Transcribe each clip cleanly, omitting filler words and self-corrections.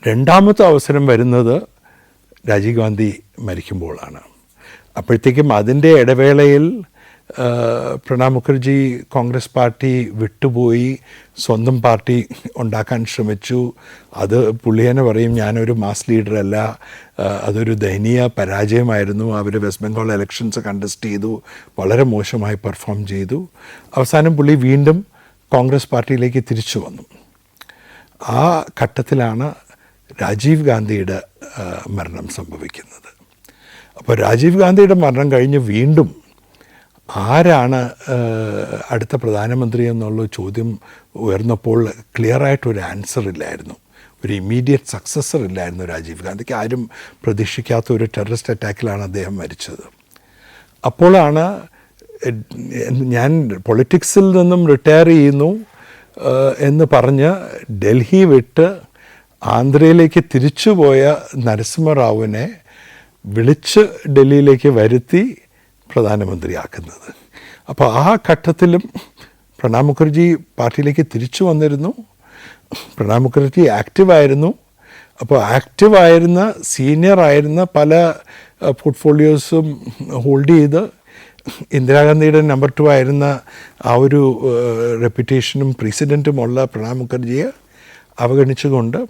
രണ്ടാമത്തെ അവസരം വരുന്നത് രാജീവ് ഗാന്ധി മരിക്കുമ്പോഴാണ്. അപ്പോഴത്തേക്കും അതിൻ്റെ ഇടവേളയിൽ പ്രണബ് മുഖർജി കോൺഗ്രസ് പാർട്ടി വിട്ടുപോയി സ്വന്തം പാർട്ടി ഉണ്ടാക്കാൻ ശ്രമിച്ചു. അത് പുള്ളിയെന്നെ പറയും, ഞാനൊരു മാസ് ലീഡറല്ല, അതൊരു ദയനീയ പരാജയമായിരുന്നു. അവർ വെസ്റ്റ് ബംഗാൾ ഇലക്ഷൻസ് കണ്ടസ്റ്റ് ചെയ്തു, വളരെ മോശമായി പെർഫോം ചെയ്തു. അവസാനം പുള്ളി വീണ്ടും കോൺഗ്രസ് പാർട്ടിയിലേക്ക് തിരിച്ചു വന്നു. ആ ഘട്ടത്തിലാണ് രാജീവ് ഗാന്ധിയുടെ മരണം സംഭവിക്കുന്നത്. അപ്പോൾ രാജീവ് ഗാന്ധിയുടെ മരണം കഴിഞ്ഞ് വീണ്ടും ആരാണ് അടുത്ത പ്രധാനമന്ത്രി എന്നുള്ള ചോദ്യം ഉയർന്നപ്പോൾ ക്ലിയറായിട്ടൊരു ആൻസർ ഇല്ലായിരുന്നു, ഒരു ഇമ്മീഡിയറ്റ് സക്സസർ ഇല്ലായിരുന്നു രാജീവ് ഗാന്ധിക്ക്. ആരും പ്രതീക്ഷിക്കാത്ത ഒരു ടെററിസ്റ്റ് അറ്റാക്കിലാണ് അദ്ദേഹം മരിച്ചത്. അപ്പോഴാണ് ഞാൻ പൊളിറ്റിക്സിൽ നിന്നും റിട്ടയർ ചെയ്യുന്നു എന്ന് പറഞ്ഞ് ഡൽഹി വിട്ട് ആന്ധ്രയിലേക്ക് തിരിച്ചുപോയ നരസിംഹറാവുവിനെ വിളിച്ച് ഡൽഹിയിലേക്ക് വരുത്തി പ്രധാനമന്ത്രിയാക്കുന്നത്. അപ്പോൾ ആ ഘട്ടത്തിലും പ്രണബ് മുഖർജി പാർട്ടിയിലേക്ക് തിരിച്ചു വന്നിരുന്നു. പ്രണബ് മുഖർജി ആക്റ്റീവായിരുന്നു. അപ്പോൾ ആക്റ്റീവായിരുന്ന സീനിയറായിരുന്ന പല പോർട്ട്ഫോളിയോസും ഹോൾഡ് ചെയ്ത് ഇന്ദിരാഗാന്ധിയുടെ നമ്പർ 2 ആയിരുന്ന ആ ഒരു റെപ്യൂട്ടേഷനും പ്രസിഡൻറ്റുമുള്ള പ്രണബ് മുഖർജിയെ അവഗണിച്ചുകൊണ്ട്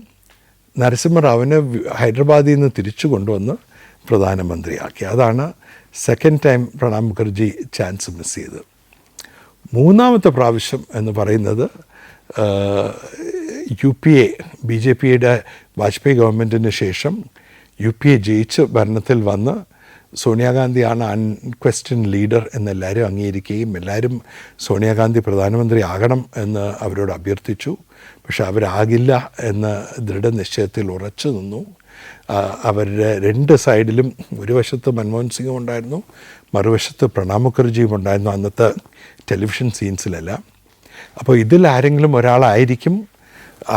നരസിംഹറാവിനെ ഹൈദരാബാദിൽ നിന്ന് തിരിച്ചു കൊണ്ടുവന്ന് പ്രധാനമന്ത്രിയാക്കി. അതാണ് second time Pranab Mukherjee chance miss ചെയ്തത്. മൂന്നാമത്തെ പ്രാവശ്യം എന്ന് പറയുന്നത് UPA BJPയുടെ വാജ്പേയി ഗവൺമെൻറ്റിന് ശേഷം UPA ജയിച്ച് ഭരണത്തിൽ വന്ന് സോണിയാഗാന്ധിയാണ് അൺക്വസ്റ്റ്യൻ ലീഡർ എന്നെല്ലാവരും അംഗീകരിക്കുകയും എല്ലാവരും സോണിയാഗാന്ധി പ്രധാനമന്ത്രി ആകണം എന്ന് അവരോട് അഭ്യർത്ഥിച്ചു. പക്ഷെ അവരാകില്ല എന്ന ദൃഢനിശ്ചയത്തിൽ ഉറച്ചു നിന്നു. അവരുടെ രണ്ട് സൈഡിലും ഒരു വശത്ത് മൻമോഹൻ സിംഗും ഉണ്ടായിരുന്നു, മറുവശത്ത് പ്രണബ് മുഖർജിയും ഉണ്ടായിരുന്നു അന്നത്തെ ടെലിവിഷൻ സീൻസിലെല്ലാം. അപ്പോൾ ഇതിൽ ആരെങ്കിലും ഒരാളായിരിക്കും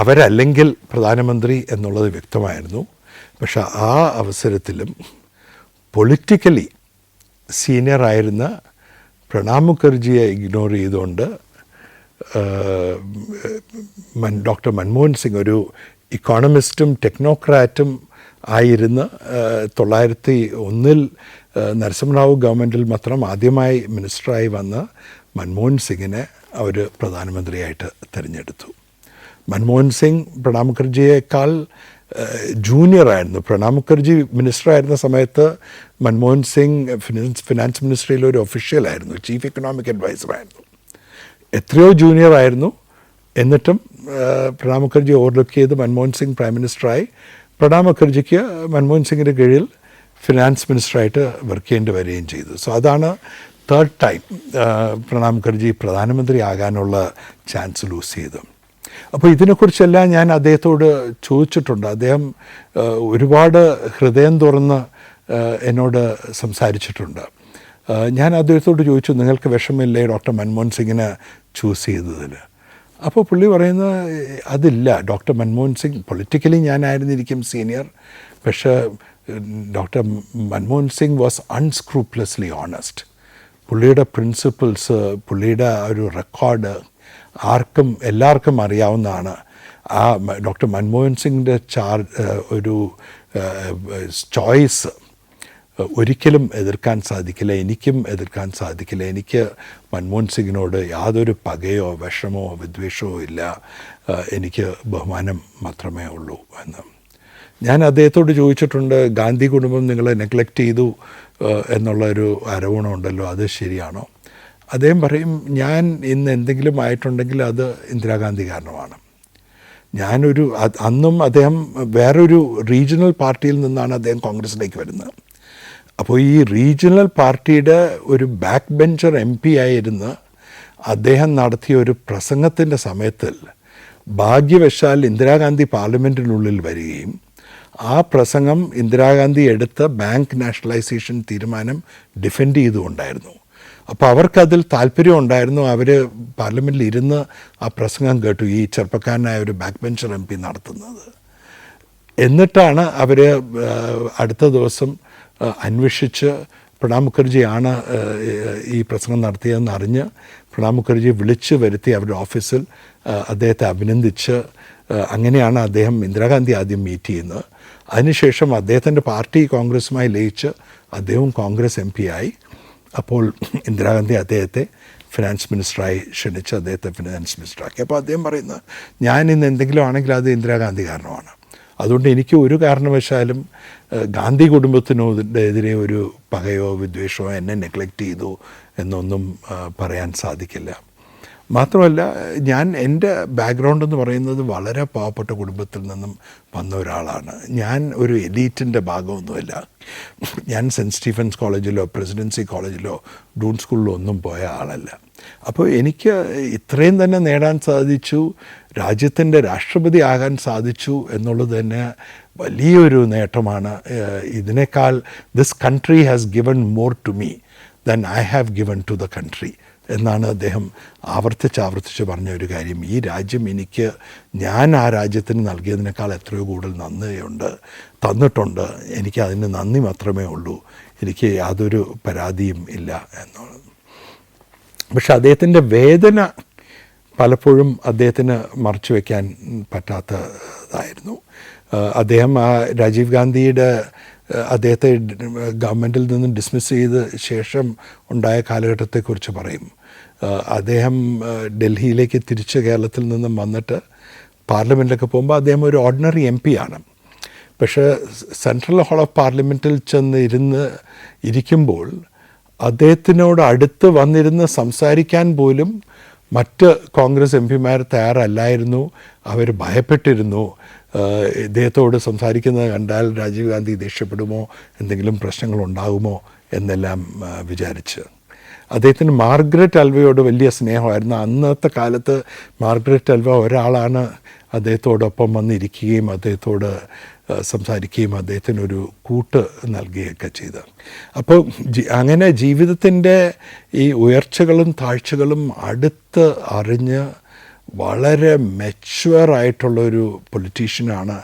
അവരല്ലെങ്കിൽ പ്രധാനമന്ത്രി എന്നുള്ളത് വ്യക്തമായിരുന്നു. പക്ഷെ ആ അവസരത്തിലും പൊളിറ്റിക്കലി സീനിയറായിരുന്ന പ്രണബ് മുഖർജിയെ ഇഗ്നോർ ചെയ്തുകൊണ്ട് ഡോക്ടർ മൻമോഹൻ സിംഗ്, ഒരു ഇക്കോണമിസ്റ്റും ടെക്നോക്രാറ്റും ആയിരുന്ന 1901 നരസിംഹറാവു ഗവൺമെൻറ്റിൽ മാത്രം ആദ്യമായി മിനിസ്റ്ററായി വന്ന മൻമോഹൻ സിംഗിനെ അവർ പ്രധാനമന്ത്രിയായിട്ട് തിരഞ്ഞെടുത്തു. മൻമോഹൻ സിംഗ് പ്രണബ് മുഖർജിയേക്കാൾ ജൂനിയറായിരുന്നു. പ്രണബ് മുഖർജി മിനിസ്റ്ററായിരുന്ന സമയത്ത് മൻമോഹൻ സിംഗ് ഫിനാൻസ് മിനിസ്ട്രിയിലെ ഒരു ഒഫീഷ്യലായിരുന്നു, ചീഫ് എക്കണോമിക് അഡ്വൈസറായിരുന്നു. എത്രയോ ജൂനിയറായിരുന്നു. എന്നിട്ടും പ്രണബ് മുഖർജി ഓവർലുക്ക് ചെയ്ത് മൻമോഹൻ സിംഗ് പ്രൈം മിനിസ്റ്ററായി. പ്രണബ് മുഖർജിക്ക് മൻമോഹൻ സിംഗിൻ്റെ കീഴിൽ ഫിനാൻസ് മിനിസ്റ്ററായിട്ട് വർക്ക് ചെയ്യേണ്ടി വരികയും ചെയ്തു. സോ അതാണ് തേർഡ് ടൈം പ്രണബ് മുഖർജി പ്രധാനമന്ത്രി ആകാനുള്ള ചാൻസ് ലൂസ് ചെയ്തു. അപ്പോൾ ഇതിനെക്കുറിച്ചെല്ലാം ഞാൻ അദ്ദേഹത്തോട് ചോദിച്ചിട്ടുണ്ട്. അദ്ദേഹം ഒരുപാട് ഹൃദയം തുറന്ന് എന്നോട് സംസാരിച്ചിട്ടുണ്ട്. ഞാൻ അദ്ദേഹത്തോട് ചോദിച്ചു, നിങ്ങൾക്ക് വിഷമമില്ലേ ഡോക്ടർ മൻമോഹൻ സിംഗിനെ ചൂസ് ചെയ്തതിൽ? അപ്പോൾ പുള്ളി പറയുന്നത് അതില്ല. ഡോക്ടർ മൻമോഹൻ സിംഗ് പൊളിറ്റിക്കലി ഞാനായിരുന്നിരിക്കും സീനിയർ, പക്ഷേ doctor Manmohan Singh was unscrupulously honest. പുള്ളിയുടെ പ്രിൻസിപ്പിൾസ്, പുള്ളിയുടെ ഒരു റെക്കോർഡ് എല്ലാവർക്കും അറിയാവുന്നതാണ്. ആ ഡോക്ടർ മൻമോഹൻ സിംഗിൻ്റെ ഒരു ചോയ്സ് ഒരിക്കലും എതിർക്കാൻ സാധിക്കില്ല, എനിക്കും എതിർക്കാൻ സാധിക്കില്ല. എനിക്ക് മൻമോഹൻ സിംഗിനോട് യാതൊരു പകയോ വിഷമോ വിദ്വേഷമോ ഇല്ല, എനിക്ക് ബഹുമാനം മാത്രമേ ഉള്ളൂ എന്ന് ഞാൻ അദ്ദേഹത്തോട് ചോദിച്ചിട്ടുണ്ട്. ഗാന്ധി കുടുംബം നിങ്ങളെ നെഗ്ലക്റ്റ് ചെയ്തു എന്നുള്ളൊരു ആരോപണമുണ്ടല്ലോ, അത് ശരിയാണോ? അദ്ദേഹം പറയും, ഞാൻ ഇന്ന് എന്തെങ്കിലും ആയിട്ടുണ്ടെങ്കിൽ അത് ഇന്ദിരാഗാന്ധി കാരണമാണ്. അന്നും അദ്ദേഹം വേറൊരു റീജിയണൽ പാർട്ടിയിൽ നിന്നാണ് അദ്ദേഹം കോൺഗ്രസിലേക്ക് വരുന്നത്. അപ്പോൾ ഈ റീജിയണൽ പാർട്ടിയുടെ ഒരു ബാക്ക് ബെഞ്ചർ MP ആയിരുന്ന അദ്ദേഹം നടത്തിയ ഒരു പ്രസംഗത്തിൻ്റെ സമയത്തിൽ ഭാഗ്യവശാൽ ഇന്ദിരാഗാന്ധി പാർലമെൻറ്റിനുള്ളിൽ വരികയും ആ പ്രസംഗം ഇന്ദിരാഗാന്ധി എടുത്ത ബാങ്ക് നാഷണലൈസേഷൻ തീരുമാനം ഡിഫെൻഡ് ചെയ്തുകൊണ്ടായിരുന്നു. അപ്പോൾ അവർക്കതിൽ താല്പര്യം ഉണ്ടായിരുന്നു. അവർ പാർലമെൻറ്റിൽ ഇരുന്ന് ആ പ്രസംഗം കേട്ടു, ഈ ചെറുപ്പക്കാരനായ ഒരു ബാക്ക് ബെഞ്ചർ MP നടത്തുന്നത്. എന്നിട്ടാണ് അവർ അടുത്ത ദിവസം അന്വേഷിച്ച് പ്രണബ് മുഖർജിയാണ് ഈ പ്രസംഗം നടത്തിയതെന്ന് അറിഞ്ഞ് പ്രണബ് മുഖർജിയെ വിളിച്ച് വരുത്തി അവരുടെ ഓഫീസിൽ അദ്ദേഹത്തെ അഭിനന്ദിച്ച് അങ്ങനെയാണ് അദ്ദേഹം ഇന്ദിരാഗാന്ധി ആദ്യം മീറ്റ് ചെയ്യുന്നത്. അതിനുശേഷം അദ്ദേഹത്തിൻ്റെ പാർട്ടി കോൺഗ്രസുമായി ലയിച്ച് അദ്ദേഹവും കോൺഗ്രസ് MP ആയി. അപ്പോൾ ഇന്ദിരാഗാന്ധി അദ്ദേഹത്തെ ഫിനാൻസ് മിനിസ്റ്ററായി ക്ഷണിച്ച് അദ്ദേഹത്തെ ഫിനാൻസ് മിനിസ്റ്ററാക്കി. അപ്പോൾ അദ്ദേഹം പറയുന്നത്, ഞാൻ ഇന്ന് എന്തെങ്കിലും ആണെങ്കിൽ അത് ഇന്ദിരാഗാന്ധി കാരണമാണ്. അതുകൊണ്ട് എനിക്ക് ഒരു കാരണവശാലും ഗാന്ധി കുടുംബത്തിനെതിരെ ഒരു പകയോ വിദ്വേഷമോ എന്നെ നെഗ്ലക്റ്റ് ചെയ്തു എന്നൊന്നും പറയാൻ സാധിക്കില്ല. മാത്രമല്ല, എൻ്റെ ബാക്ക്ഗ്രൗണ്ട് എന്ന് പറയുന്നത് വളരെ പാവപ്പെട്ട കുടുംബത്തിൽ നിന്നും വന്ന ഒരാളാണ്. ഞാൻ ഒരു എലീറ്റിൻ്റെ ഭാഗമൊന്നുമില്ല. ഞാൻ സെൻറ്റ് സ്റ്റീഫൻസ് കോളേജിലോ പ്രസിഡൻസി കോളേജിലോ ഡൂൺ സ്കൂളിലോ ഒന്നും പോയ ആളല്ല. അപ്പോൾ എനിക്ക് ഇത്രയും തന്നെ നേടാൻ സാധിച്ചു, രാജ്യത്തിൻ്റെ രാഷ്ട്രപതി ആകാൻ സാധിച്ചു എന്നുള്ളത് തന്നെ വലിയൊരു നേട്ടമാണ്. ഇതിനേക്കാൾ this country has given more to me than I have given to the country എന്നാണ് അദ്ദേഹം ആവർത്തിച്ച് പറഞ്ഞ ഒരു കാര്യം. ഈ രാജ്യം ഞാൻ ആ രാജ്യത്തിന് നൽകിയതിനേക്കാൾ എത്രയോ കൂടുതൽ തന്നിട്ടുണ്ട്. എനിക്ക് അതിന് നന്ദി മാത്രമേ ഉള്ളൂ. എനിക്ക് യാതൊരു പരാതിയും ഇല്ല എന്നുള്ളത്. പക്ഷെ അദ്ദേഹത്തിൻ്റെ വേദന പലപ്പോഴും അദ്ദേഹത്തിന് മറച്ചു വയ്ക്കാൻ പറ്റാത്തതായിരുന്നു. അദ്ദേഹം രാജീവ് ഗാന്ധിയുടെ അദ്ദേഹത്തെ ഗവൺമെൻറ്റിൽ നിന്ന് ഡിസ്മിസ് ചെയ്ത ശേഷം ഉണ്ടായ കാലഘട്ടത്തെക്കുറിച്ച് പറയും. അദ്ദേഹം ഡൽഹിയിലേക്ക് തിരിച്ച് കേരളത്തിൽ നിന്നും വന്നിട്ട് പാർലമെൻറ്റിലൊക്കെ പോകുമ്പോൾ അദ്ദേഹം ഒരു ഓർഡിനറി MP ആണ്. പക്ഷേ സെൻട്രൽ ഹാൾ ഓഫ് പാർലമെൻറ്റിൽ ഇരിക്കുമ്പോൾ അദ്ദേഹത്തിനോട് അടുത്ത് വന്നിരുന്ന് സംസാരിക്കാൻ പോലും മറ്റ് കോൺഗ്രസ് MP-മാർ തയ്യാറല്ലായിരുന്നു. അവർ ഭയപ്പെട്ടിരുന്നു. ഇദ്ദേഹത്തോട് സംസാരിക്കുന്നത് കണ്ടാൽ രാജീവ് ഗാന്ധി ദേഷ്യപ്പെടുമോ, എന്തെങ്കിലും പ്രശ്നങ്ങളുണ്ടാകുമോ എന്നെല്ലാം വിചാരിച്ച്. അദ്ദേഹത്തിന് മാർഗരറ്റ് അൽവയോട് വലിയ സ്നേഹമായിരുന്നു. അന്നത്തെ കാലത്ത് മാർഗരറ്റ് അൽവ ഒരാളാണ് അദ്ദേഹത്തോടൊപ്പം വന്നിരിക്കുകയും അദ്ദേഹത്തോട് സംസാരിക്കുകയും അദ്ദേഹത്തിനൊരു കൂട്ട് നൽകുകയൊക്കെ ചെയ്ത്. അപ്പോൾ അങ്ങനെ ജീവിതത്തിൻ്റെ ഈ ഉയർച്ചകളും താഴ്ചകളും അടുത്ത് അറിഞ്ഞ് വളരെ മെച്വറായിട്ടുള്ളൊരു പൊളിറ്റീഷ്യനാണ്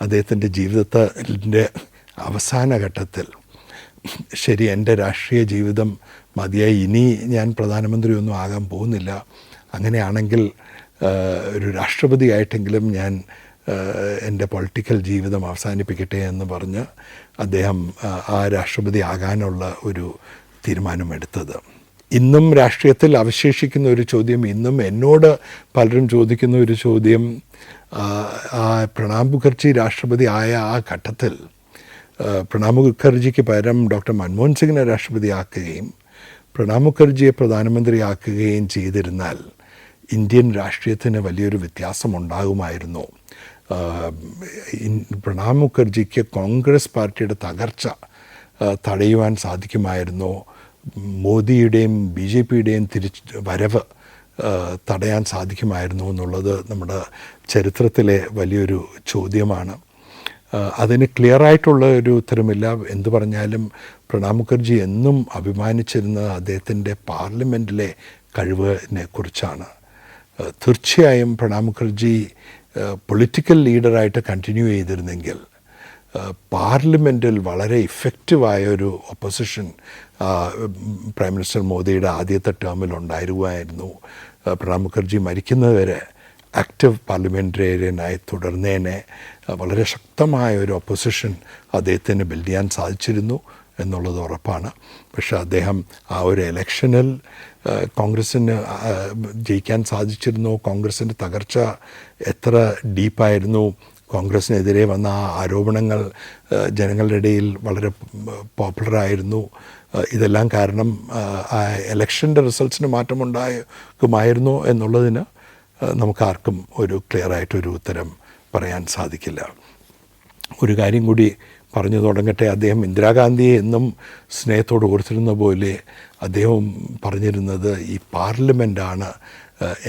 അദ്ദേഹത്തിൻ്റെ ജീവിതത്തിൻ്റെ അവസാന ഘട്ടത്തിൽ. ശരി, എൻ്റെ രാഷ്ട്രീയ ജീവിതം മതിയായി, ഇനി ഞാൻ പ്രധാനമന്ത്രിയൊന്നും ആകാൻ പോകുന്നില്ല, അങ്ങനെയാണെങ്കിൽ ഒരു രാഷ്ട്രപതിയായിട്ടെങ്കിലും ഞാൻ എൻ്റെ പൊളിറ്റിക്കൽ ജീവിതം അവസാനിപ്പിക്കട്ടെ എന്ന് പറഞ്ഞ് അദ്ദേഹം ആ രാഷ്ട്രപതി ആകാനുള്ള ഒരു തീരുമാനമെടുത്തത്. ഇന്നും രാഷ്ട്രീയത്തിൽ അവശേഷിക്കുന്ന ഒരു ചോദ്യം, ഇന്നും എന്നോട് പലരും ചോദിക്കുന്ന ഒരു ചോദ്യം, പ്രണാബ് മുഖർജി രാഷ്ട്രപതി ആയ ആ ഘട്ടത്തിൽ പ്രണാബ് മുഖർജിക്ക് പകരം ഡോക്ടർ മൻമോഹൻ സിംഗിനെ രാഷ്ട്രപതിയാക്കുകയും പ്രണാബ് മുഖർജിയെ പ്രധാനമന്ത്രിയാക്കുകയും ചെയ്തിരുന്നാൽ ഇന്ത്യൻ രാഷ്ട്രീയത്തിന് വലിയൊരു വ്യത്യാസമുണ്ടാകുമായിരുന്നു. പ്രണാബ് മുഖർജിക്ക് കോൺഗ്രസ് പാർട്ടിയുടെ തകർച്ച തടയുവാൻ സാധിക്കുമായിരുന്നു. മോദിയുടെയും BJP-യുടെയും വരവ് തടയാൻ സാധിക്കുമായിരുന്നു എന്നുള്ളത് നമ്മുടെ ചരിത്രത്തിലെ വലിയൊരു ചോദ്യമാണ്. അതിന് ക്ലിയറായിട്ടുള്ള ഒരു ഉത്തരമില്ല. എന്തു പറഞ്ഞാലും പ്രണാബ് മുഖർജി എന്നും അഭിമാനിച്ചിരുന്നത് അദ്ദേഹത്തിൻ്റെ പാർലമെൻറ്റിലെ കഴിവിനെ കുറിച്ചാണ്. തീർച്ചയായും പ്രണാബ് മുഖർജി പൊളിറ്റിക്കൽ ലീഡറായിട്ട് കണ്ടിന്യൂ ചെയ്തിരുന്നെങ്കിൽ പാർലമെൻറ്റിൽ വളരെ ഇഫക്റ്റീവായൊരു ഒപ്പോസിഷൻ പ്രൈം മിനിസ്റ്റർ മോദിയുടെ ആദ്യത്തെ ടേമിൽ ഉണ്ടായിരുമായിരുന്നു. പ്രണാബ് മുഖർജി മരിക്കുന്നതുവരെ ആക്റ്റീവ് പാർലമെൻറ്റേറിയനായി തുടർന്നേനെ വളരെ ശക്തമായ ഒരു ഒപ്പോസിഷൻ അദ്ദേഹത്തിന് ബിൽഡ് ചെയ്യാൻ സാധിച്ചിരുന്നു എന്നുള്ളത് ഉറപ്പാണ്. പക്ഷേ അദ്ദേഹം ആ ഒരു ഇലക്ഷനിൽ കോൺഗ്രസ്സിന് ജയിക്കാൻ സാധിച്ചിരുന്നു. കോൺഗ്രസിൻ്റെ തകർച്ച എത്ര ഡീപ്പായിരുന്നു, കോൺഗ്രസ്സിനെതിരെ വന്ന ആ ആരോപണങ്ങൾ ജനങ്ങളുടെ ഇടയിൽ വളരെ പോപ്പുലറായിരുന്നു. ഇതെല്ലാം കാരണം ആ ഇലക്ഷൻ്റെ റിസൾട്ട്സിന് മാറ്റമുണ്ടാകുമായിരുന്നു എന്നുള്ളതിന് നമുക്കാർക്കും ഒരു ക്ലിയറായിട്ടൊരു ഉത്തരം പറയാൻ സാധിക്കില്ല. ഒരു കാര്യം കൂടി പറഞ്ഞു തുടങ്ങട്ടെ. അദ്ദേഹം ഇന്ദിരാഗാന്ധിയെ എന്നും സ്നേഹത്തോട് ഓർത്തിരുന്ന പോലെ അദ്ദേഹം പറഞ്ഞിരുന്നത്, ഈ പാർലമെൻറ്റാണ്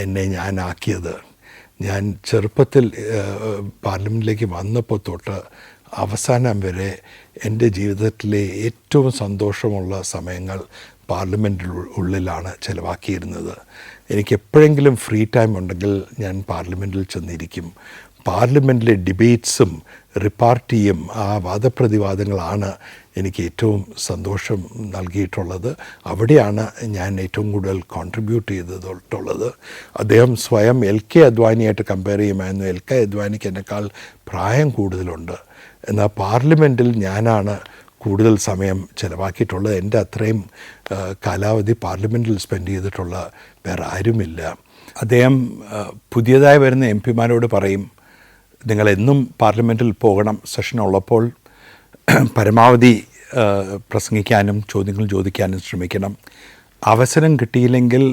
എന്നെ ഞാനാക്കിയത്. ഞാൻ ചെറുപ്പത്തിൽ പാർലമെൻറ്റിലേക്ക് വന്നപ്പോൾ തൊട്ട് അവസാനം വരെ എൻ്റെ ജീവിതത്തിലെ ഏറ്റവും സന്തോഷമുള്ള സമയങ്ങൾ പാർലമെൻറ്റിനുള്ളിലാണ് ചിലവാക്കിയിരുന്നത്. എനിക്ക് എപ്പോഴെങ്കിലും ഫ്രീ ടൈം ഉണ്ടെങ്കിൽ ഞാൻ പാർലമെൻറ്റിൽ ചെന്നിരിക്കും. പാർലമെൻറ്റിലെ ഡിബേറ്റ്സും റിപ്പാർട്ടിയും ആ വാദപ്രതിവാദങ്ങളാണ് എനിക്ക് ഏറ്റവും സന്തോഷം നൽകിയിട്ടുള്ളത്. അവിടെയാണ് ഞാൻ ഏറ്റവും കൂടുതൽ കോൺട്രിബ്യൂട്ട് ചെയ്തിട്ടുള്ളത്. അദ്ദേഹം സ്വയം LK അദ്വാനിയായിട്ട് കമ്പയർ ചെയ്യുമായിരുന്നു. LK അദ്വാനിക്ക് എന്നെക്കാൾ പ്രായം കൂടുതലുണ്ട്. എന്നാൽ പാർലമെൻറ്റിൽ ഞാനാണ് കൂടുതൽ സമയം ചിലവാക്കിയിട്ടുള്ളത്. എൻ്റെ അത്രയും കാലാവധി പാർലമെൻറ്റിൽ സ്പെൻഡ് ചെയ്തിട്ടുള്ള വേറെ ആരുമില്ല. അദ്ദേഹം പുതിയതായി വരുന്ന MP-മാരോട് പറയും, നിങ്ങളെന്നും പാർലമെൻറ്റിൽ പോകണം, സെഷൻ ഉള്ളപ്പോൾ പരമാവധി പ്രസംഗിക്കാനും ചോദ്യങ്ങൾ ചോദിക്കാനും ശ്രമിക്കണം. അവസരം കിട്ടിയില്ലെങ്കിൽ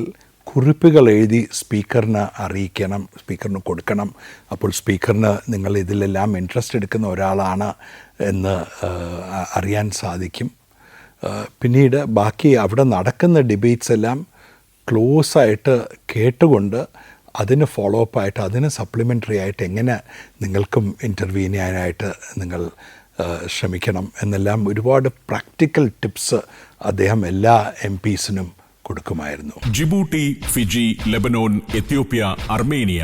കുറിപ്പുകൾ എഴുതി സ്പീക്കറിന് അറിയിക്കണം, സ്പീക്കറിന് കൊടുക്കണം. അപ്പോൾ സ്പീക്കറിന് നിങ്ങൾ ഇതിലെല്ലാം ഇൻട്രസ്റ്റ് എടുക്കുന്ന ഒരാളാണ് എന്ന് അറിയാൻ സാധിക്കും. പിന്നീട് ബാക്കി അവിടെ നടക്കുന്ന ഡിബേറ്റ്സ് എല്ലാം ക്ലോസ് ആയിട്ട് കേട്ടുകൊണ്ട് അതിന് ഫോളോ അപ്പ് ആയിട്ട് അതിന് സപ്ലിമെൻ്ററി ആയിട്ട് എങ്ങനെ നിങ്ങൾക്കും ഇൻ്റർവ്യൂ ചെയ്യാനായിട്ട് നിങ്ങൾ ശ്രമിക്കണം എന്നെല്ലാം ഒരുപാട് പ്രാക്ടിക്കൽ ടിപ്സ് അദ്ദേഹം എല്ലാ MPസിനും കൊടുക്കുമായിരുന്നു. Djibouti, Fiji, Lebanon, Ethiopia, Armenia.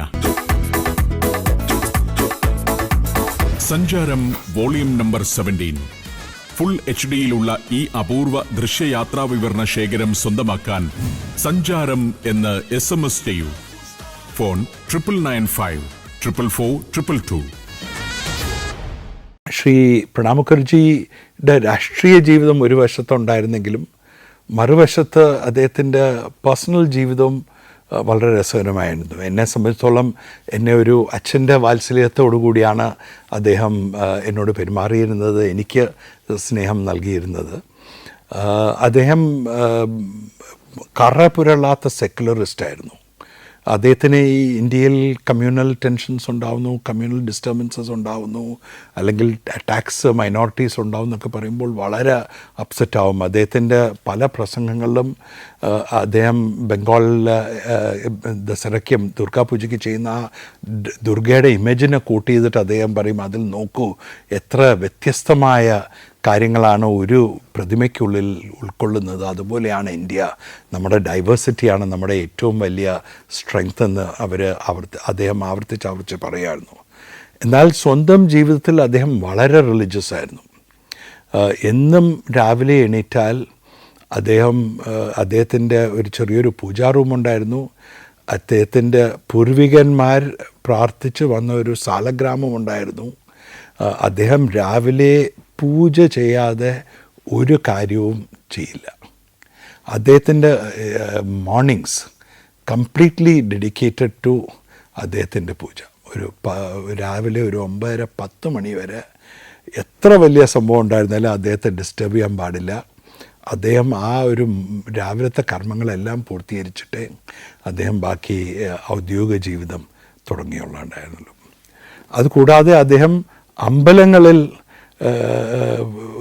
സഞ്ചാരം വോളിയം നമ്പർ 17. ഫുൾ HD-യിലുള്ള ഈ അപൂർവ ദൃശ്യയാത്രാ വിവരണ ശേഖരം സ്വന്തമാക്കാൻ സഞ്ചാരം എന്ന് SMS ചെയ്യൂ. ഫോൺ 9995 444 222. ശ്രീ പ്രണബ് മുഖർജിയുടെ രാഷ്ട്രീയ ജീവിതം ഒരു വശത്തുണ്ടായിരുന്നെങ്കിലും മറുവശത്ത് അദ്ദേഹത്തിൻ്റെ പേഴ്സണൽ ജീവിതവും വളരെ രസകരമായിരുന്നു. എന്നെ സംബന്ധിച്ചോളം എന്നെ ഒരു അച്ഛൻ്റെ വാത്സല്യത്തോടു കൂടിയാണ് അദ്ദേഹം എന്നോട് പെരുമാറിയിരുന്നത്, എനിക്ക് സ്നേഹം നൽകിയിരുന്നത്. അദ്ദേഹം കറപുരളാത്ത സെക്യുലറിസ്റ്റായിരുന്നു. അദ്ദേഹത്തിന് ഈ ഇന്ത്യയിൽ കമ്മ്യൂണൽ ടെൻഷൻസ് ഉണ്ടാവുന്നു, കമ്മ്യൂണൽ ഡിസ്റ്റർബൻസസ് ഉണ്ടാവുന്നു, അല്ലെങ്കിൽ അറ്റാക്സ് മൈനോറിറ്റീസ് ഉണ്ടാവും എന്നൊക്കെ പറയുമ്പോൾ വളരെ അപ്സെറ്റ് ആവും. അദ്ദേഹത്തിൻ്റെ പല പ്രസംഗങ്ങളിലും അദ്ദേഹം ബംഗാളിലെ ദസറയ്ക്കും ദുർഗാപൂജയ്ക്ക് ചെയ്യുന്ന ആ ദുർഗയുടെ ഇമേജിനെ കൂട്ടി ചെയ്തിട്ട് അദ്ദേഹം പറയും, അതിൽ നോക്കൂ എത്ര വ്യത്യസ്തമായ കാര്യങ്ങളാണ് ഒരു പ്രതിമയ്ക്കുള്ളിൽ ഉൾക്കൊള്ളുന്നത്. അതുപോലെയാണ് ഇന്ത്യ, നമ്മുടെ ഡൈവേഴ്സിറ്റിയാണ് നമ്മുടെ ഏറ്റവും വലിയ സ്ട്രെങ്ത് എന്ന് അദ്ദേഹം ആവർത്തിച്ച് പറയുമായിരുന്നു. എന്നാൽ സ്വന്തം ജീവിതത്തിൽ അദ്ദേഹം വളരെ റിലീജിയസ് ആയിരുന്നു. എന്നും രാവിലെ എണീറ്റാൽ അദ്ദേഹത്തിൻ്റെ ഒരു ചെറിയൊരു പൂജാ റൂമുണ്ടായിരുന്നു. അദ്ദേഹത്തിൻ്റെ പൂർവികന്മാർ പ്രാർത്ഥിച്ച് വന്ന ഒരു സാലഗ്രാമമുണ്ടായിരുന്നു. അദ്ദേഹം രാവിലെ പൂജ ചെയ്യാതെ ഒരു കാര്യവും ചെയ്യില്ല. അദ്ദേഹത്തിൻ്റെ മോർണിംഗ്സ് കംപ്ലീറ്റ്ലി ഡെഡിക്കേറ്റഡ് ടു അദ്ദേഹത്തിൻ്റെ പൂജ. രാവിലെ ഒരു 9:30-10 മണി വരെ എത്ര വലിയ സംഭവം ഉണ്ടായിരുന്നാലും അദ്ദേഹത്തെ ഡിസ്റ്റർബ് ചെയ്യാൻ പാടില്ല. അദ്ദേഹം ആ ഒരു രാവിലത്തെ കർമ്മങ്ങളെല്ലാം പൂർത്തീകരിച്ചിട്ടേ അദ്ദേഹം ബാക്കി ഔദ്യോഗിക ജീവിതം തുടങ്ങിയുള്ളതായിരുന്നുള്ളൂ. അതുകൂടാതെ അദ്ദേഹം അമ്പലങ്ങളിൽ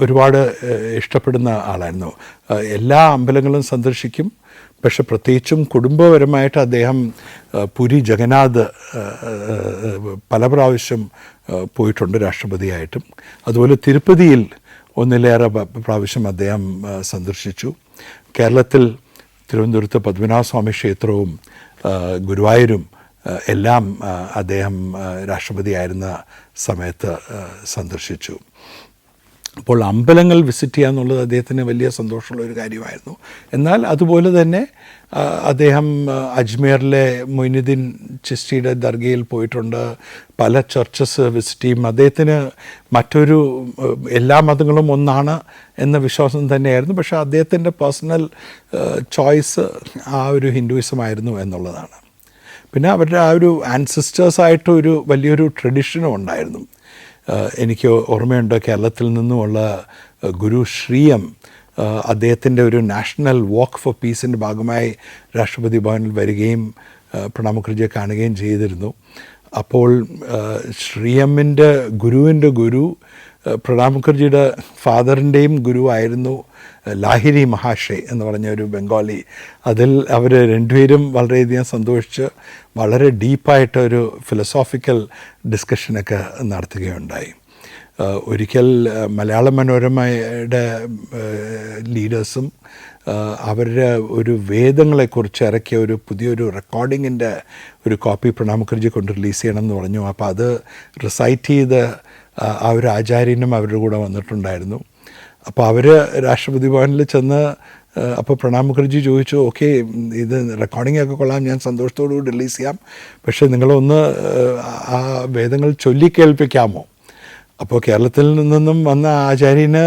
ഒരുപാട് ഇഷ്ടപ്പെടുന്ന ആളായിരുന്നു. എല്ലാ അമ്പലങ്ങളും സന്ദർശിക്കും. പക്ഷെ പ്രത്യേകിച്ചും കുടുംബപരമായിട്ട് അദ്ദേഹം പുരി ജഗന്നാഥ് പല പ്രാവശ്യം പോയിട്ടുണ്ട് രാഷ്ട്രപതിയായിട്ടും. അതുപോലെ തിരുപ്പതിയിൽ ഒന്നിലേറെ പ്രാവശ്യം അദ്ദേഹം സന്ദർശിച്ചു. കേരളത്തിൽ തിരുവനന്തപുരത്ത് പത്മനാഭസ്വാമി ക്ഷേത്രവും ഗുരുവായൂരും എല്ലാം അദ്ദേഹം രാഷ്ട്രപതിയായിരുന്ന സമയത്ത് സന്ദർശിച്ചു. അപ്പോൾ അമ്പലങ്ങൾ വിസിറ്റ് ചെയ്യുക എന്നുള്ളത് അദ്ദേഹത്തിന് വലിയ സന്തോഷമുള്ളൊരു കാര്യമായിരുന്നു. എന്നാൽ അതുപോലെ തന്നെ അദ്ദേഹം അജ്മീറിലെ മൊയ്നുദ്ദീൻ ചിസ്റ്റിയുടെ ദർഗയിൽ പോയിട്ടുണ്ട്. പല ചർച്ചസ് വിസിറ്റ് ചെയ്യും. അദ്ദേഹത്തിന് മറ്റൊരു എല്ലാ മതങ്ങളും ഒന്നാണ് എന്ന വിശ്വാസം തന്നെയായിരുന്നു. പക്ഷേ അദ്ദേഹത്തിൻ്റെ പേഴ്സണൽ ചോയ്സ് ആ ഒരു ഹിന്ദുയിസമായിരുന്നു എന്നുള്ളതാണ്. പിന്നെ അവരുടെ ആ ഒരു ആൻസിസ്റ്റേഴ്സായിട്ട് ഒരു വലിയൊരു ട്രഡീഷനും ഉണ്ടായിരുന്നു. എനിക്ക് ഓർമ്മയുണ്ട്, കേരളത്തിൽ നിന്നുമുള്ള ഗുരു ശ്രീയം അദ്ദേഹത്തിൻ്റെ ഒരു നാഷണൽ വാക്ക് ഫോർ പീസിൻ്റെ ഭാഗമായി രാഷ്ട്രപതി ഭവനിൽ വരികയും പ്രണബ് മുഖർജിയെ കാണുകയും ചെയ്തിരുന്നു. അപ്പോൾ ശ്രീയമ്മിൻ്റെ ഗുരുവിൻ്റെ ഗുരു പ്രണബ് മുഖർജിയുടെ ഫാദറിൻ്റെയും ഗുരുവായിരുന്നു ലാഹിരി മഹാഷേ എന്ന് പറഞ്ഞ ഒരു ബംഗാളി. അതിൽ അവർ രണ്ടുപേരും വളരെയധികം സന്തോഷിച്ച് വളരെ ഡീപ്പായിട്ടൊരു ഫിലോസോഫിക്കൽ ഡിസ്കഷനൊക്കെ നടത്തുകയുണ്ടായി. ഒരിക്കൽ മലയാള മനോരമയുടെ ലീഡേഴ്സും അവരുടെ ഒരു വേദങ്ങളെക്കുറിച്ച് ഇറക്കിയ ഒരു പുതിയൊരു റെക്കോർഡിങ്ങിൻ്റെ ഒരു കോപ്പി പ്രണബ് മുഖർജി കൊണ്ട് റിലീസ് ചെയ്യണം എന്ന് പറഞ്ഞു. അപ്പോൾ അത് റിസൈറ്റ് ചെയ്ത് ആ ഒരു ആചാര്യനും അവരുടെ കൂടെ വന്നിട്ടുണ്ടായിരുന്നു. അപ്പോൾ അവർ രാഷ്ട്രപതി ഭവനിൽ ചെന്ന് അപ്പോൾ പ്രണബ് മുഖർജി ചോദിച്ചു, ഓക്കെ ഇത് റെക്കോർഡിംഗ് ഒക്കെ കൊള്ളാം, ഞാൻ സന്തോഷത്തോടുകൂടി റിലീസ് ചെയ്യാം, പക്ഷേ നിങ്ങളൊന്ന് ആ വേദങ്ങൾ ചൊല്ലിക്കേൾപ്പിക്കാമോ? അപ്പോൾ കേരളത്തിൽ നിന്നും വന്ന ആചാര്യന്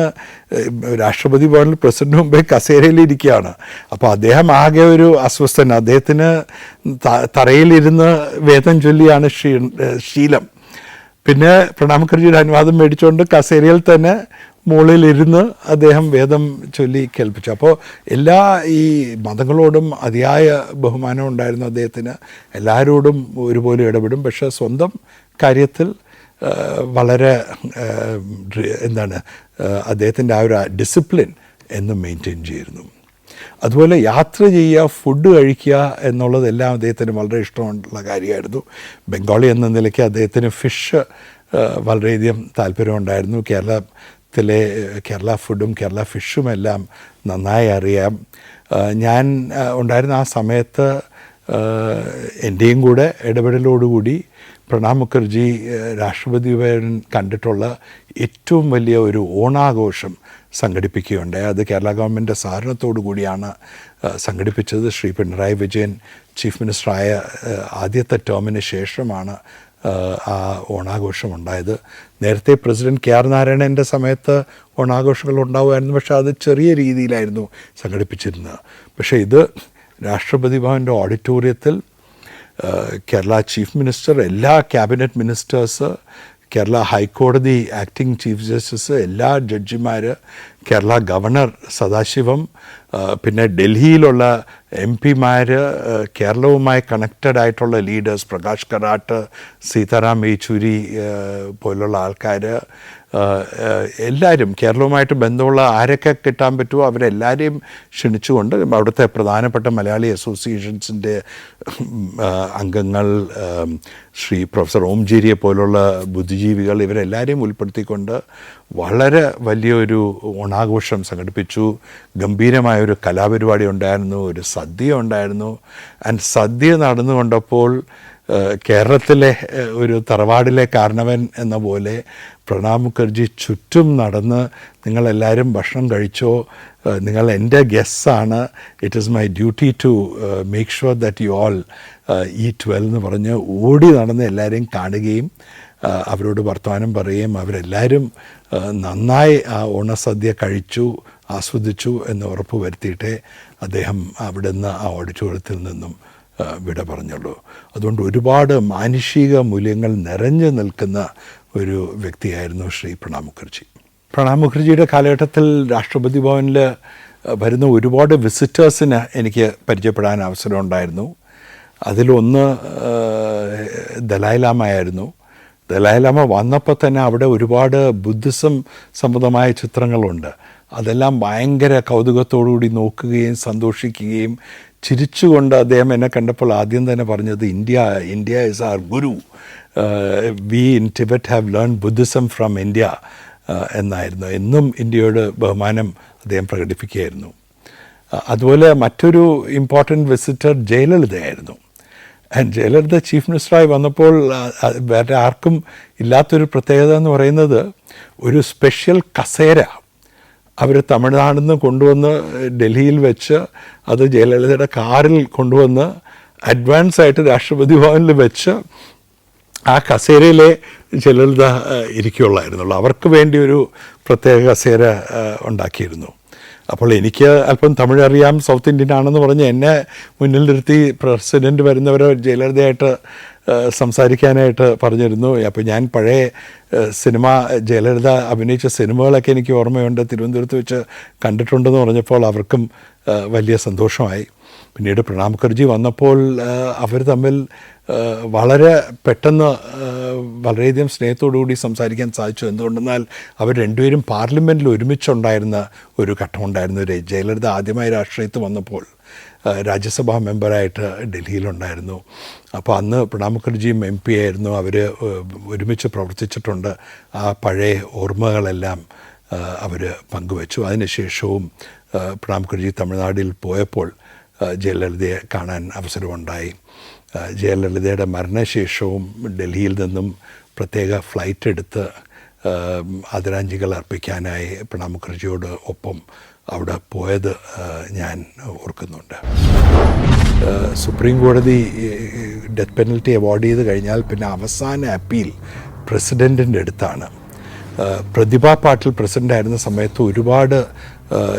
രാഷ്ട്രപതി ഭവനിൽ പ്രസിഡന്റ് മുമ്പേ കസേരയിലിരിക്കുകയാണ്. അപ്പോൾ അദ്ദേഹം ആകെ ഒരു അസ്വസ്ഥൻ. അദ്ദേഹത്തിന് തറയിലിരുന്ന് വേദം ചൊല്ലിയാണ് ശീലം. പിന്നെ പ്രണബ് മുഖർജിയുടെ അനുവാദം മേടിച്ചുകൊണ്ട് കസേരയിൽ തന്നെ മുകളിലിരുന്ന് അദ്ദേഹം വേദം ചൊല്ലി കേൾപ്പിച്ചു. അപ്പോൾ എല്ലാ ഈ മതങ്ങളോടും അതിയായ ബഹുമാനം ഉണ്ടായിരുന്നു അദ്ദേഹത്തിന്. എല്ലാവരോടും ഒരുപോലെ ഇടപെടും. പക്ഷേ സ്വന്തം കാര്യത്തിൽ വളരെ അദ്ദേഹത്തിൻ്റെ ആ ഒരു ഡിസിപ്ലിൻ എന്നും മെയിൻറ്റെയിൻ ചെയ്തിരുന്നു. അതുപോലെ യാത്ര ചെയ്യുക, ഫുഡ് കഴിക്കുക എന്നുള്ളതെല്ലാം അദ്ദേഹത്തിന് വളരെ ഇഷ്ടമുള്ള കാര്യമായിരുന്നു. ബംഗാളി എന്ന നിലയ്ക്ക് അദ്ദേഹത്തിന് ഫിഷ് വളരെയധികം താല്പര്യമുണ്ടായിരുന്നു. കേരളത്തിലെ കേരള ഫുഡും കേരള ഫിഷുമെല്ലാം നന്നായി അറിയാം. ഞാൻ ഉണ്ടായിരുന്ന ആ സമയത്ത് എൻ്റെയും കൂടെ ഇടപെടലോടുകൂടി പ്രണബ് മുഖർജി രാഷ്ട്രപതി ഭവൻ കണ്ടിട്ടുള്ള ഏറ്റവും വലിയ ഒരു ഓണാഘോഷം സംഘടിപ്പിക്കുകയുണ്ടായി. അത് കേരള ഗവൺമെൻറ് സഹകരണത്തോടു കൂടിയാണ് സംഘടിപ്പിച്ചത്. ശ്രീ പിണറായി വിജയൻ ചീഫ് മിനിസ്റ്ററായ ആദ്യത്തെ ടേമിന് ശേഷമാണ് ആ ഓണാഘോഷം ഉണ്ടായത്. നേരത്തെ പ്രസിഡന്റ് കെ ആർ നാരായണൻ്റെ സമയത്ത് ഓണാഘോഷങ്ങൾ ഉണ്ടാവുമായിരുന്നു, പക്ഷേ അത് ചെറിയ രീതിയിലായിരുന്നു സംഘടിപ്പിച്ചിരുന്നത്. പക്ഷേ ഇത് രാഷ്ട്രപതി ഭവൻ്റെ ഓഡിറ്റോറിയത്തിൽ കേരള ചീഫ് മിനിസ്റ്റർ, എല്ലാ ക്യാബിനറ്റ് മിനിസ്റ്റേഴ്സ്, കേരള ഹൈക്കോടതി ആക്ടിംഗ് ചീഫ് ജസ്റ്റിസ്, എല്ലാ ജഡ്ജിമാർ, കേരള ഗവർണർ സദാശിവം, പിന്നെ ഡൽഹിയിലുള്ള എം പിമാർ, കേരളവുമായി കണക്റ്റഡ് ആയിട്ടുള്ള ലീഡേഴ്സ്, പ്രകാശ് കരാട്ട്, സീതാറാം യെച്ചൂരി പോലുള്ള ആൾക്കാർ, എല്ലാവരും കേരളവുമായിട്ട് ബന്ധമുള്ള ആരൊക്കെ കിട്ടാൻ പറ്റുമോ അവരെല്ലാവരെയും ക്ഷണിച്ചുകൊണ്ട് അവിടുത്തെ പ്രധാനപ്പെട്ട മലയാളി അസോസിയേഷൻസിൻ്റെ അംഗങ്ങൾ, ശ്രീ പ്രൊഫസർ ഓംജേരിയെ പോലുള്ള ബുദ്ധിജീവികൾ, ഇവരെല്ലാവരെയും ഉൾപ്പെടുത്തിക്കൊണ്ട് വളരെ വലിയൊരു ഓണാഘോഷം സംഘടിപ്പിച്ചു. ഗംഭീരമായൊരു കലാപരിപാടി ഉണ്ടായിരുന്നു, ഒരു സദ്യ ഉണ്ടായിരുന്നു. ആൻഡ് സദ്യ നടന്നുകൊണ്ടപ്പോൾ കേരളത്തിലെ ഒരു തറവാടിലെ കാരണവൻ എന്ന പോലെ പ്രണബ് മുഖർജി ചുറ്റും നടന്ന് നിങ്ങളെല്ലാവരും ഭക്ഷണം കഴിച്ചോ, നിങ്ങൾ എൻ്റെ ഗസ്റ്റാണ്, it is my duty to make sure that you all eat well എന്ന് പറഞ്ഞ് ഓടി നടന്ന് എല്ലാവരെയും കാണുകയും അവരോട് വർത്തമാനം പറയുകയും അവരെല്ലാവരും നന്നായി ആ ഓണസദ്യ കഴിച്ചു ആസ്വദിച്ചു എന്ന് ഉറപ്പ് വരുത്തിയിട്ടേ അദ്ദേഹം അവിടുന്ന് ആ ഓഡിറ്റോറിയത്തിൽ നിന്നും വിട പറഞ്ഞുള്ളൂ. അതുകൊണ്ട് ഒരുപാട് മാനുഷിക മൂല്യങ്ങൾ നിറഞ്ഞു നിൽക്കുന്ന ഒരു വ്യക്തിയായിരുന്നു ശ്രീ പ്രണബ് മുഖർജി. പ്രണബ് മുഖർജിയുടെ കാലഘട്ടത്തിൽ രാഷ്ട്രപതി ഭവനിൽ വരുന്ന ഒരുപാട് വിസിറ്റേഴ്സിന് എനിക്ക് പരിചയപ്പെടാൻ അവസരമുണ്ടായിരുന്നു. അതിലൊന്ന് ദലായ് ലാമയായിരുന്നു. ദലായ് ലാമ വന്നപ്പോൾ തന്നെ അവിടെ ഒരുപാട് ബുദ്ധിസം സംബന്ധമായ ചിത്രങ്ങളുണ്ട്. അതെല്ലാം ഭയങ്കര കൗതുകത്തോടുകൂടി നോക്കുകയും സന്തോഷിക്കുകയും ചിരിച്ചുകൊണ്ട് അദ്ദേഹം എന്നെ കണ്ടപ്പോൾ ആദ്യം തന്നെ പറഞ്ഞത്, India is our guru, we in Tibet have learn Buddhism from India എന്നായിരുന്നു. എന്നും ഇന്ത്യയോട് ബഹുമാനം അദ്ദേഹം പ്രകടിപ്പിക്കുകയായിരുന്നു. അതുപോലെ മറ്റൊരു ഇമ്പോർട്ടൻറ്റ് വിസിറ്റർ ജയലളിതയായിരുന്നു. ജയലളിത ചീഫ് മിനിസ്റ്ററായി വന്നപ്പോൾ വേറെ ആർക്കും ഇല്ലാത്തൊരു പ്രത്യേകത എന്ന് പറയുന്നത് ഒരു സ്പെഷ്യൽ കസേര അവർ തമിഴ്നാട്ടിൽ നിന്ന് കൊണ്ടുവന്ന് ഡൽഹിയിൽ വെച്ച് അത് ജയലളിതയുടെ കാറിൽ കൊണ്ടുവന്ന് അഡ്വാൻസ് ആയിട്ട് രാഷ്ട്രപതി ഭവനിൽ വെച്ച് ആ കസേരയിലെ ജയലളിത ഇരിക്കുകയുള്ളായിരുന്നുള്ളൂ. അവർക്ക് വേണ്ടി ഒരു പ്രത്യേക കസേര ഉണ്ടാക്കിയിരുന്നു. അപ്പോൾ എനിക്ക് അല്പം തമിഴ് അറിയാം, സൗത്ത് ഇന്ത്യൻ ആണെന്ന് പറഞ്ഞ് എന്നെ മുന്നിൽ നിർത്തി പ്രസിഡൻറ്റ് വരുന്നവരെ ജയലളിതയായിട്ട് സംസാരിക്കാനായിട്ട് പറഞ്ഞിരുന്നു. അപ്പോൾ ഞാൻ പഴയ സിനിമ ജയലളിത അഭിനയിച്ച സിനിമകളൊക്കെ എനിക്ക് ഓർമ്മയുണ്ട്, തിരുവനന്തപുരത്ത് വെച്ച് കണ്ടിട്ടുണ്ടെന്ന് പറഞ്ഞപ്പോൾ അവർക്കും വലിയ സന്തോഷമായി. പിന്നീട് പ്രണബ് മുഖർജി വന്നപ്പോൾ അവർ തമ്മിൽ വളരെ പെട്ടെന്ന് വളരെയധികം സ്നേഹത്തോടുകൂടി സംസാരിക്കാൻ സാധിച്ചു. എന്തുകൊണ്ടെന്നാൽ അവർ രണ്ടുപേരും പാർലമെൻറ്റിൽ ഒരുമിച്ചുണ്ടായിരുന്ന ഒരു ഘട്ടമുണ്ടായിരുന്നു. ജയലളിത ആദ്യമായി രാഷ്ട്രീയത്തിൽ വന്നപ്പോൾ രാജ്യസഭാ മെമ്പറായിട്ട് ഡൽഹിയിലുണ്ടായിരുന്നു. അപ്പോൾ അന്ന് പ്രണബ് മുഖർജിയും എം പി ആയിരുന്നു. അവർ ഒരുമിച്ച് പ്രവർത്തിച്ചിട്ടുണ്ട്. ആ പഴയ ഓർമ്മകളെല്ലാം അവർ പങ്കുവച്ചു. അതിനുശേഷവും പ്രണബ് മുഖർജി തമിഴ്നാട്ടിൽ പോയപ്പോൾ ജയലളിതയെ കാണാൻ അവസരമുണ്ടായി. ജയലളിതയുടെ മരണശേഷവും ഡൽഹിയിൽ നിന്നും പ്രത്യേക ഫ്ലൈറ്റ് എടുത്ത് ആദരാഞ്ജലികൾ അർപ്പിക്കാനായി പ്രണബ് മുഖർജിയോട് ഒപ്പം അവിടെ പോയത് ഞാൻ ഓർക്കുന്നുണ്ട്. സുപ്രീം കോടതി ഡെത്ത് പെനൽറ്റി അവാർഡ് ചെയ്ത് കഴിഞ്ഞാൽ പിന്നെ അവസാന അപ്പീൽ പ്രസിഡൻറ്റിൻ്റെ അടുത്താണ്. പ്രതിഭ പാട്ടിൽ പ്രസിഡൻ്റായിരുന്ന സമയത്ത് ഒരുപാട്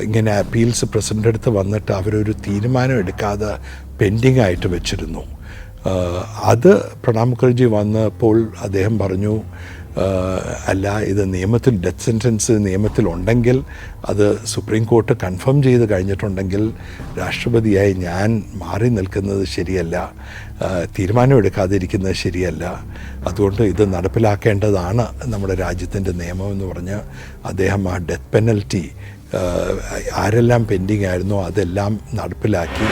ഇങ്ങനെ അപ്പീൽസ് പ്രസിഡൻ്റ് അടുത്ത് വന്നിട്ട് അവരൊരു തീരുമാനം എടുക്കാതെ പെൻഡിങ് ആയിട്ട് വെച്ചിരുന്നു. അത് പ്രണബ് മുഖർജി വന്നപ്പോൾ അദ്ദേഹം പറഞ്ഞു, അല്ല, ഇത് നിയമത്തിൽ ഡെത്ത് സെൻറ്റൻസ് നിയമത്തിലുണ്ടെങ്കിൽ അത് സുപ്രീം കോർട്ട് കൺഫേം ചെയ്ത് കഴിഞ്ഞിട്ടുണ്ടെങ്കിൽ രാഷ്ട്രപതിയായി ഞാൻ മാറി നിൽക്കുന്നത് ശരിയല്ല, തീരുമാനമെടുക്കാതിരിക്കുന്നത് ശരിയല്ല, അതുകൊണ്ട് ഇത് നടപ്പിലാക്കേണ്ടതാണ് നമ്മുടെ രാജ്യത്തിൻ്റെ നിയമമെന്ന് പറഞ്ഞ് അദ്ദേഹം ആ ഡെത്ത് പെനൽറ്റി ആരെല്ലാം പെൻഡിങ് ആയിരുന്നോ അതെല്ലാം നടപ്പിലാക്കി.